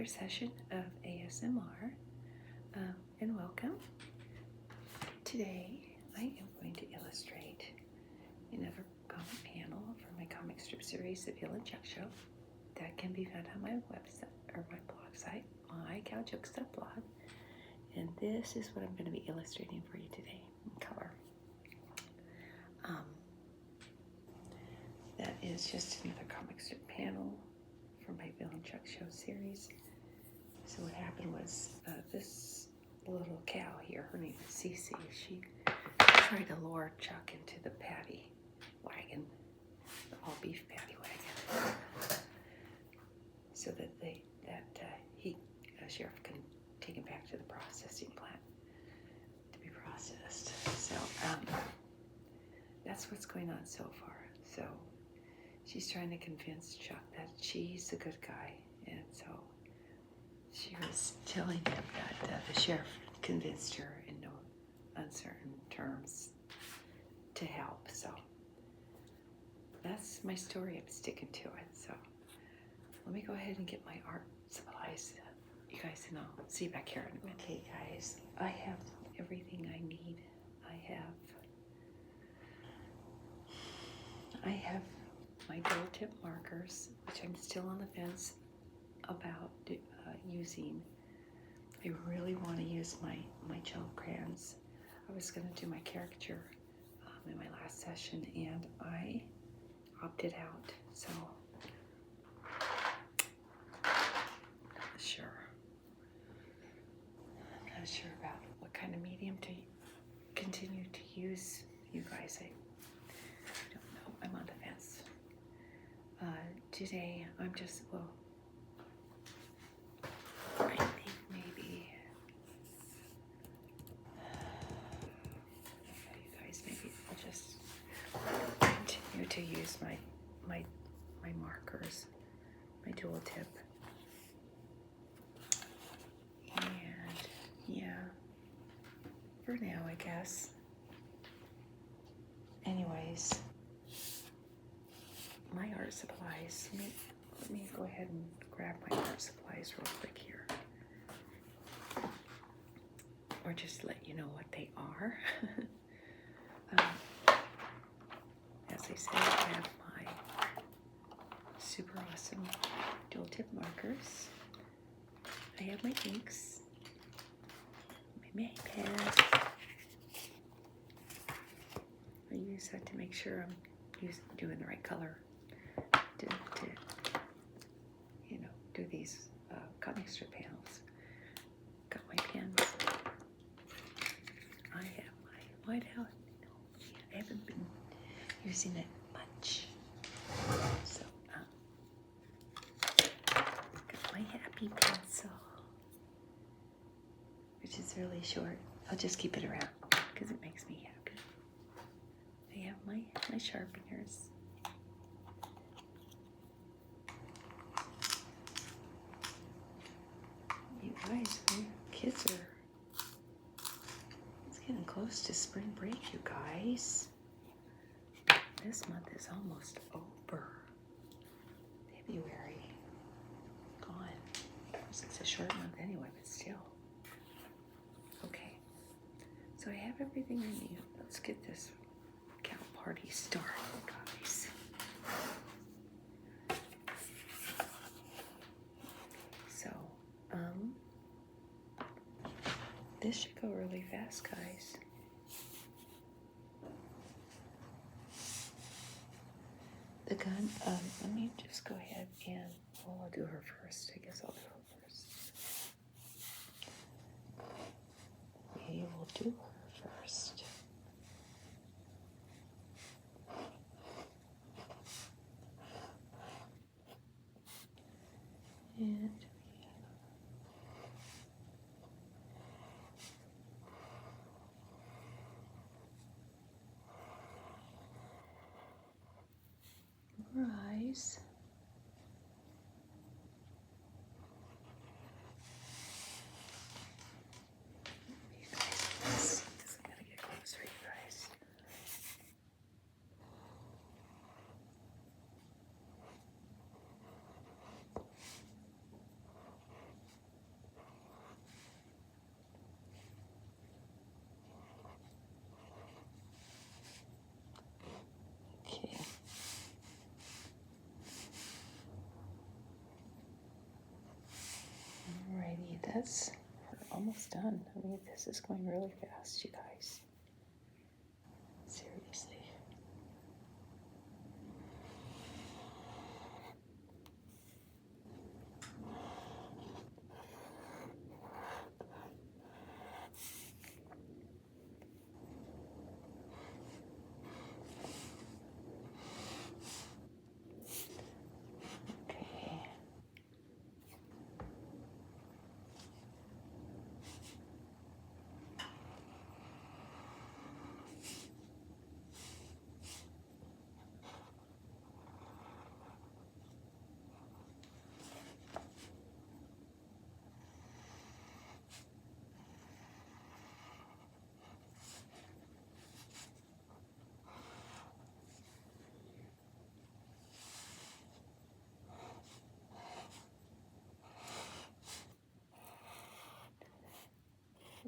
session of ASMR, and welcome. Today I am going to illustrate another comic panel for my comic strip series, The Veal and Chuck Show, that can be found on my website or my blog site, my blog. And this is what I'm going to be illustrating for you today in color. That is just another comic strip panel for my Veal and Chuck Show series. So what happened was this little cow here, her name is Cece, she tried to lure Chuck into the patty wagon, the all beef patty wagon, so that sheriff can take him back to the processing plant to be processed. So that's what's going on so far. So she's trying to convince Chuck that she's a good guy, and so she was telling him that the sheriff convinced her in no uncertain terms to help. So that's my story. I'm sticking to it. So let me go ahead and get my art supplies. You guys know. See you back here in a minute. Okay, guys, I have everything I need. I have my dual tip markers, which I'm still on the fence about using. I really want to use my gel crayons. I was going to do my caricature in my last session, and I opted out. So I'm not sure about what kind of medium to continue to use. You guys, I don't know. I'm on the fence. Today, I'm just, I think maybe, you guys, maybe I'll just continue to use my markers, my dual tip. And yeah, for now, I guess. Anyways, my art supplies. Let me go ahead and grab my art supplies real quick here, or just let you know what they are. As I said, I have my super awesome dual tip markers. I have my inks, my May pad. I use that to make sure I'm doing the right color to do these comic strip panels. Got my pens. I have my whiteout. I haven't been using it much. So got my happy pencil, which is really short. I'll just keep it around because it makes me happy. I have my sharpeners. You guys, kids it's getting close to spring break, you guys. This month is almost over. February. Gone. It's a short month anyway, but still. Okay. So I have everything I need. Let's get this cow party started, guys. So, this should go really fast, guys. The gun, let me just go ahead and, I'll do her first. I guess I'll do her first. We will do her first. And her eyes. You guys, this is gonna get close for you guys. Okay, that's almost done. I mean, this is going really fast, you guys. Seriously. Okay.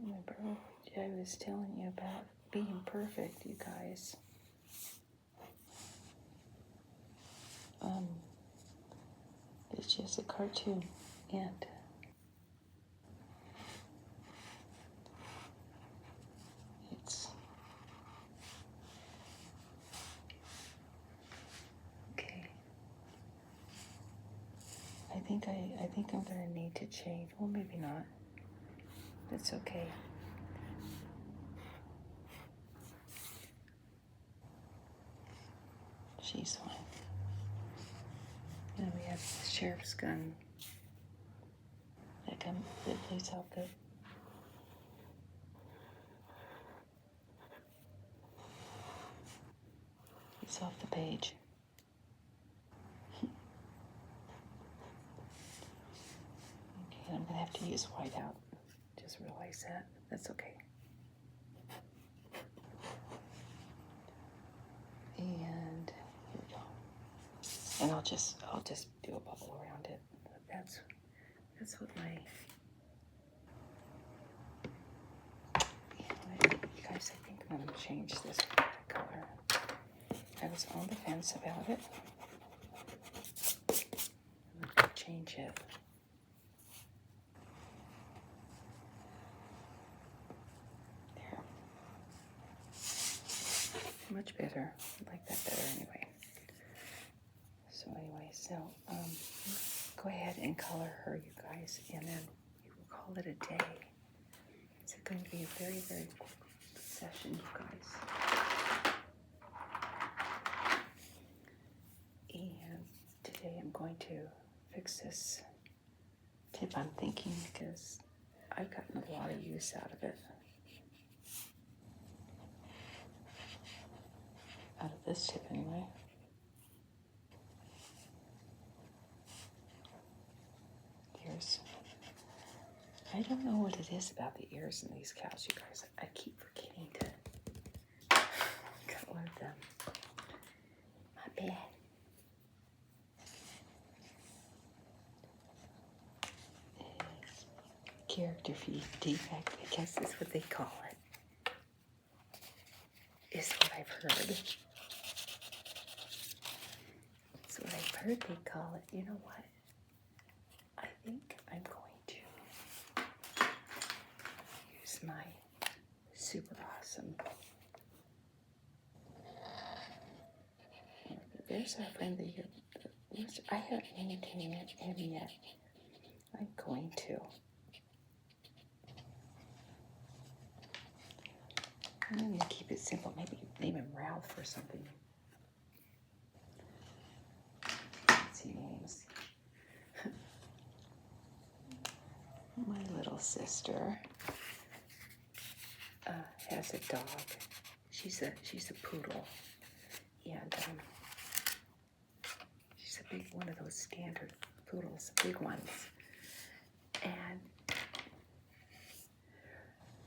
Remember what I was telling you about being perfect, you guys. It's just a cartoon, and it's okay. I think I'm gonna need to change. Well, maybe not. That's okay. She's fine. And we have the sheriff's gun that plays out the it's off the page. Okay, I'm gonna have to use whiteout. Just realize that. That's okay. And here we go. And I'll just do a bubble around it. That's what my you guys, I think I'm gonna change this color. I was on the fence about it. I'm gonna change it. There. Much better. I like that better anyway. So go ahead and color her, you guys, and then we will call it a day. It's going to be a very, very quick session, you guys. And today I'm going to fix this tip, I'm thinking, because I've gotten a lot of use out of it. Out of this tip, anyway. Ears. I don't know what it is about the ears in these cows, you guys. I keep forgetting to color them. My bad. Character defect, I guess is what they call it. Is what I've heard. That's what I've heard they call it. You know what? I think I'm going to use my super awesome. There's our friend that which I haven't named him yet. I'm going to. I'm going to keep it simple. Maybe name him Ralph or something. Fancy names. My little sister has a dog. She's a poodle, and she's a big one of those standard poodles, big ones. And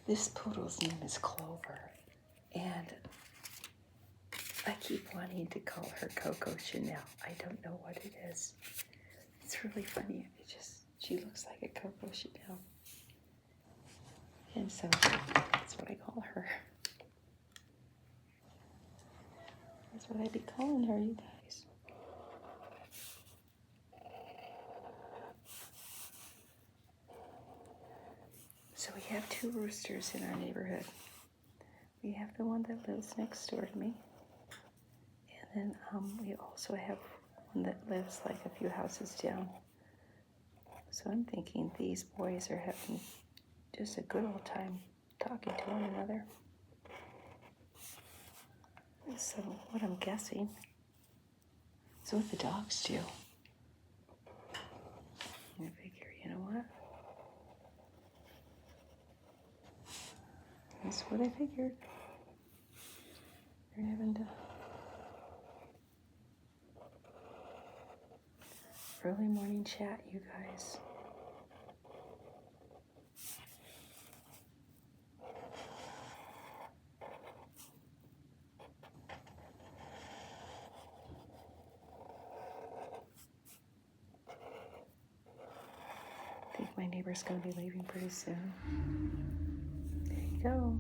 this poodle's name is Clover, and I keep wanting to call her Coco Chanel. I don't know what it is. It's really funny. She looks like a Coco Chanel. And so that's what I call her. That's what I'd be calling her, you guys. So we have two roosters in our neighborhood. We have the one that lives next door to me. And then we also have one that lives like a few houses down. So I'm thinking these boys are having just a good old time talking to one another. So what I'm guessing is what the dogs do. I figure, you know what? That's what I figured. They're having early morning chat, you guys. I think my neighbor's going to be leaving pretty soon. There you go.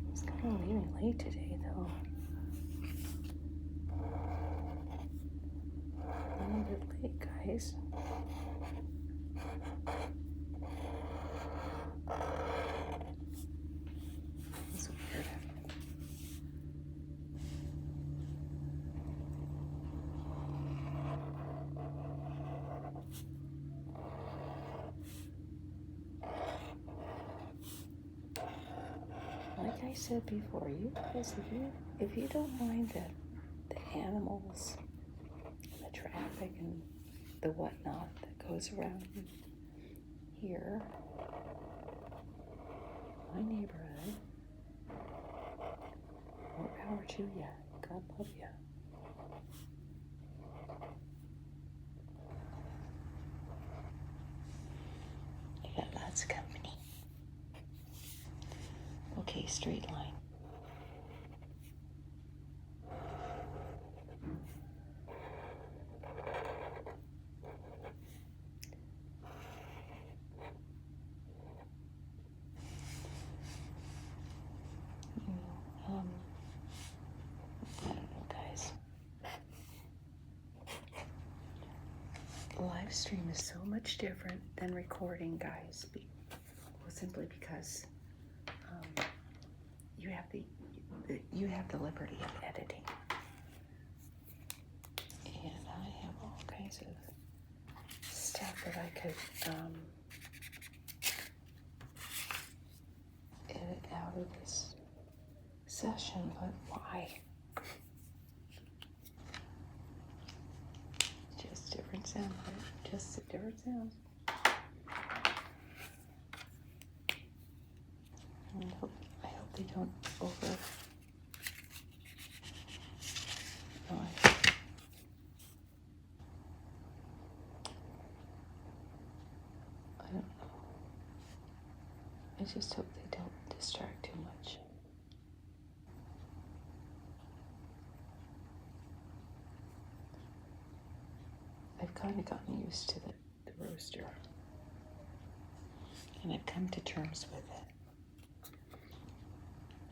He's kind of leaving late today, though. A little bit late, guys. That's weird. Like I said before, you guys, if you don't mind the animals and the traffic and the whatnot that goes around here, my neighborhood, more power to you. God love you. You got lots of company. Okay, straight line. I don't know, guys. Live stream is so much different than recording, guys. Well, simply because you have the liberty of editing, and I have all kinds of stuff that I could edit out of this session, but why? Just different sounds, right? Just different sounds. I hope they don't over. No, I don't know. I just hope they don't distract too much. I've kind of gotten used to the rooster, and I've come to terms with it.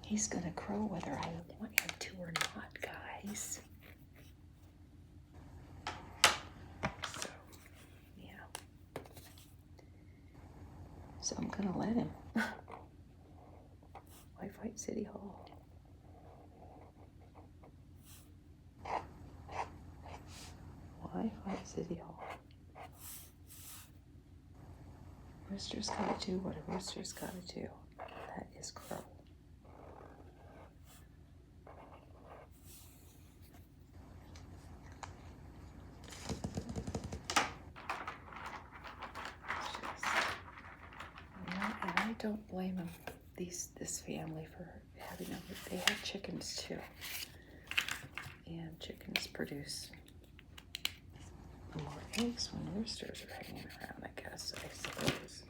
He's gonna crow whether I want him to or not, guys. So, yeah. So I'm gonna let him. Why fight City Hall? Why fight City Hall? Rooster's gotta do what a rooster's gotta do. That is crow. And I don't blame them, this family, for having them. They have chickens too. And chickens produce more eggs when roosters are hanging around, I guess, I suppose.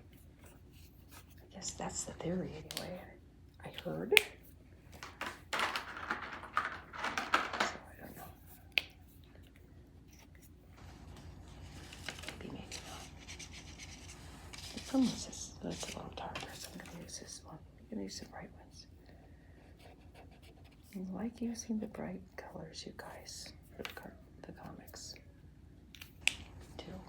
I guess that's the theory anyway. I heard. So I don't know. Maybe not. This one was just, it's a little darker, so I'm gonna use this one. I'm gonna use some bright ones. I like using the bright colors, you guys, for the comics. Too.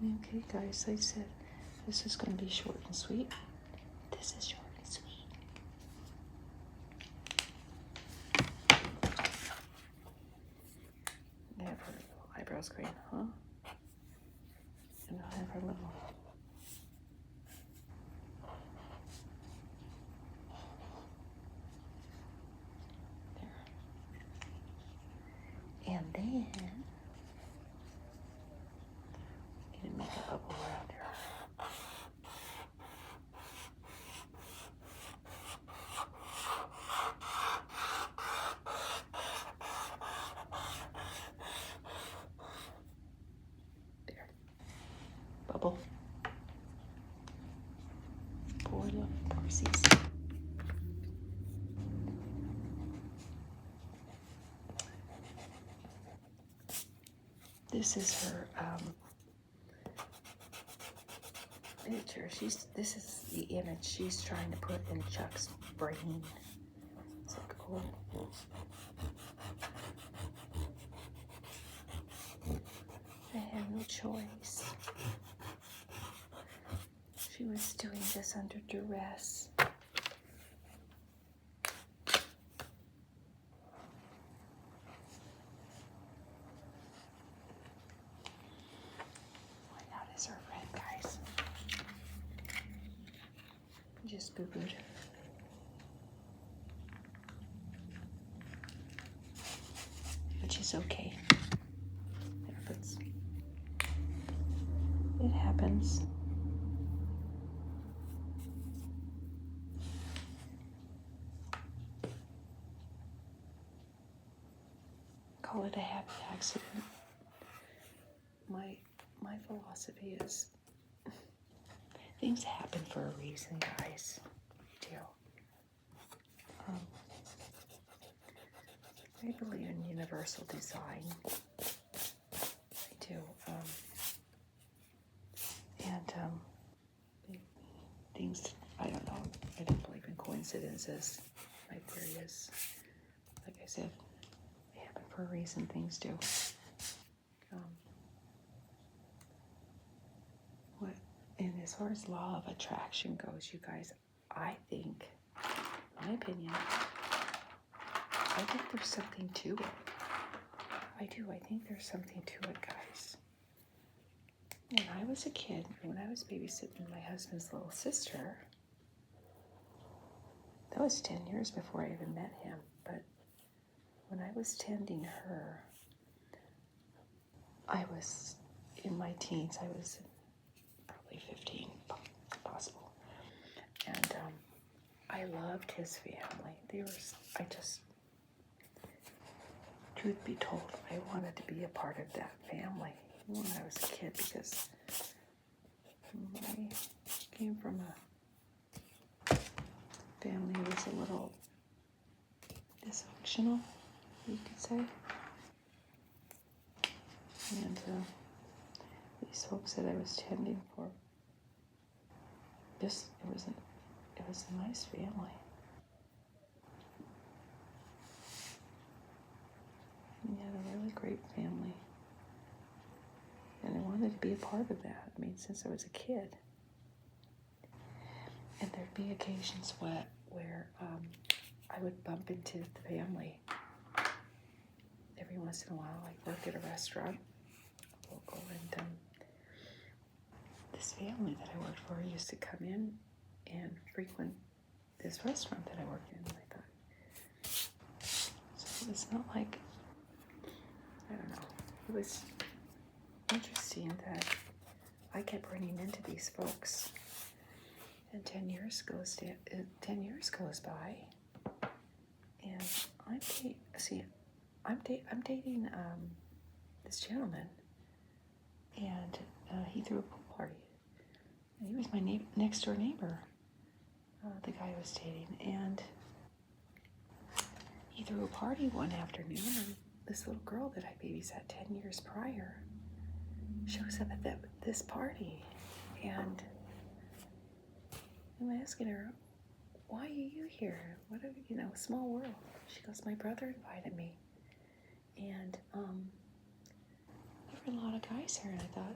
Okay, guys, like I said, this is going to be short and sweet. This is short and sweet. I have her little eyebrows green, huh? And I have her little. There. And then, I'm going to make a bubble around her. There. Bubble. Poor little horsies. This is her miniature. This is the image she's trying to put in Chuck's brain. It's like, oh. I had no choice. She was doing this under duress. Whiteout is her friend, guys. Just boo-booed. Which is okay. It happens. It happens. Call it a happy accident. My philosophy is things happen for a reason, guys. They do. I believe in universal design. I do. Things, I don't know. I don't believe in coincidences. My theory is, like I said, they happen for a reason. Things do. And as far as law of attraction goes, you guys, I think, my opinion, I think there's something to it. I do. I think there's something to it, guys. When I was a kid, when I was babysitting my husband's little sister, that was 10 years before I even met him, but when I was tending her, I was in my teens. I was probably 15, possible. And I loved his family. Truth be told, I wanted to be a part of that family when I was a kid because I came from a family that was a little dysfunctional, you could say. And these folks that I was tending for, it was a nice family. We had a really great family. And I wanted to be a part of that. I mean, since I was a kid. And there'd be occasions where I would bump into the family. Every once in a while, I worked at a restaurant, local, and this family that I worked for used to come in and frequent this restaurant that I worked in. And I thought, so it's not like, I don't know, it was interesting that I kept running into these folks. And 10 years goes by, and I'm dating this gentleman, and he threw a pool party, and he was my next door neighbor, the guy I was dating, and he threw a party one afternoon, and this little girl that I babysat 10 years prior shows up at this party, and I'm asking her, why are you here? What are, small world. She goes, my brother invited me. And there were a lot of guys here, and I thought,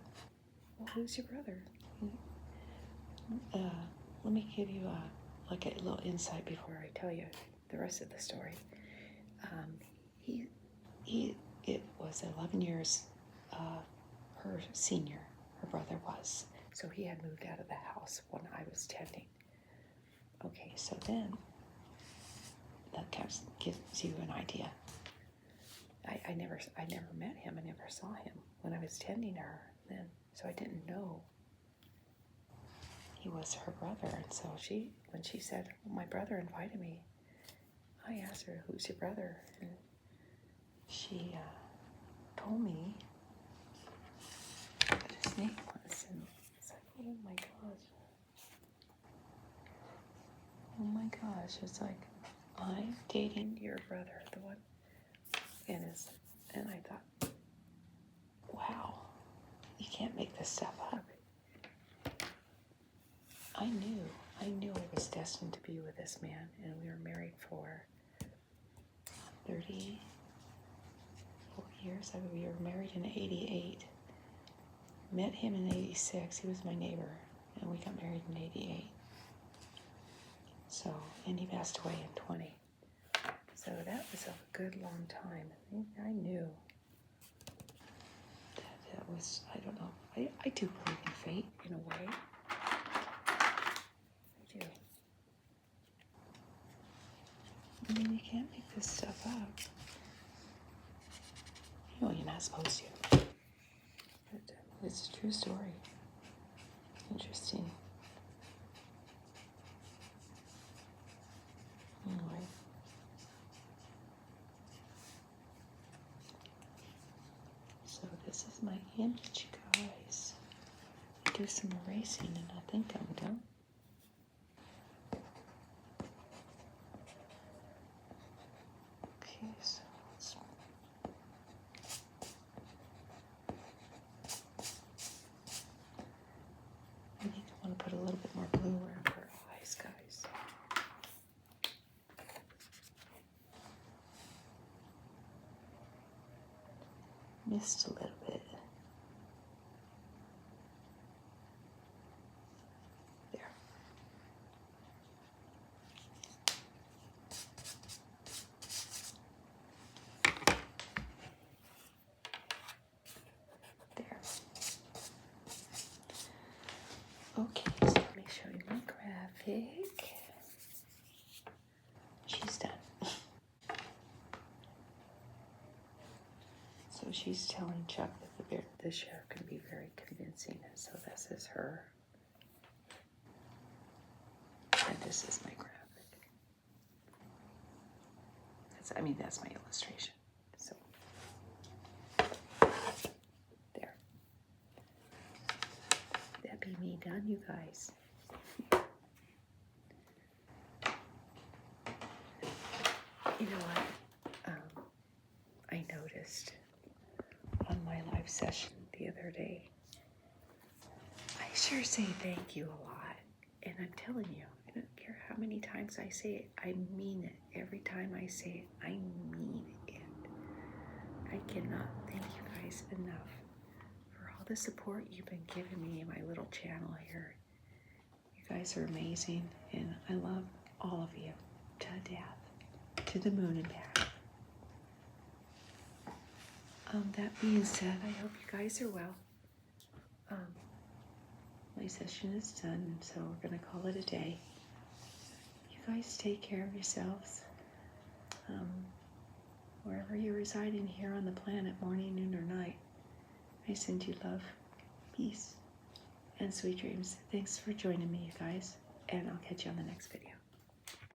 well, who's your brother? Let me give you a little insight before I tell you the rest of the story. It was 11 years her senior, her brother was. So he had moved out of the house when I was tending. Okay, so then that gives you an idea. I never met him. I never saw him when I was tending her then, so I didn't know he was her brother. And so when she said, well, my brother invited me, I asked her, who's your brother? And she told me what his name was. And it's like, oh my gosh. It's like, I'm dating your brother, the one. And I thought, wow, you can't make this stuff up. I knew I was destined to be with this man, and we were married for 34 years. We were married in 88. Met him in 86. He was my neighbor, and we got married in 88. So, and he passed away in 20. So that was a good long time. I knew that was, I don't know, I do believe in fate in a way. I do. I mean, you can't make this stuff up. You know, you're not supposed to. But it's a true story. Interesting. Anyway. So this is my image, guys. Do some erasing and I think I'm done. Okay, so I want to put a little bit more blue around her eyes, guys. Missed a little bit. There. There. Okay, so let me show you my graphic. She's done. So she's telling Chuck that the sheriff can be very convincing. So this is her. And this is my graphic. That's my illustration. So, there. That be me done, you guys. You know what? I noticed on my live session the other day, I sure say thank you a lot. And I'm telling you, I don't care how many times I say it, I mean it. Every time I say it, I mean it. I cannot thank you guys enough for all the support you've been giving me in my little channel here. You guys are amazing, and I love all of you to death, to the moon and back. That being said, I hope you guys are well. My session is done, so we're going to call it a day. You guys take care of yourselves. Wherever you're residing here on the planet, morning, noon, or night, I send you love, peace, and sweet dreams. Thanks for joining me, you guys, and I'll catch you on the next video.